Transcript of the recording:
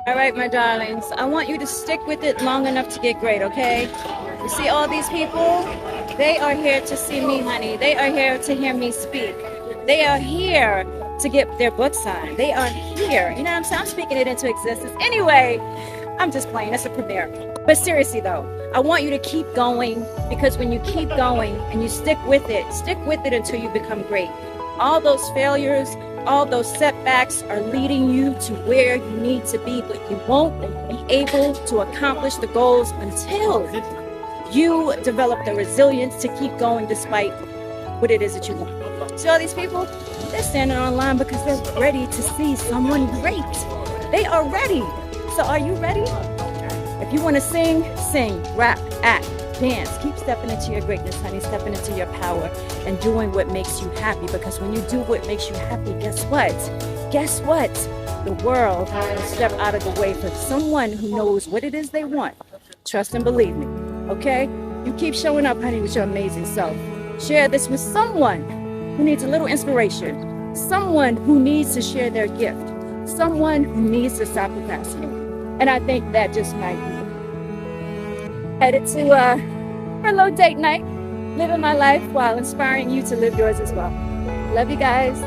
All right, my darlings, I want you to stick with it long enough to get great, okay? You see all these people? They are here to see me, honey. They are here to hear me speak. They are here to get their book signed. They are here. You know what I'm saying? I'm speaking it into existence. Anyway, I'm just playing. It's a premiere. But seriously, though, I want you to keep going because when you keep going and you stick with it until you become great. All those failures, all those setbacks are leading you to where you need to be, but you won't be able to accomplish the goals until you develop the resilience to keep going despite what it is that you want. See all these people? They're standing online because they're ready to see someone great. They are ready. So are you ready? If you want to sing, rap, act, dance. Keep stepping into your greatness, honey. Stepping into your power and doing what makes you happy. Because when you do what makes you happy, guess what? Guess what? The world will step out of the way for someone who knows what it is they want. Trust and believe me, okay? You keep showing up, honey, with your amazing self. Share this with someone who needs a little inspiration. Someone who needs to share their gift. Someone who needs to stop procrastinating. And I think that just might be headed to for a little date night, living my life while inspiring you to live yours as well. Love you guys.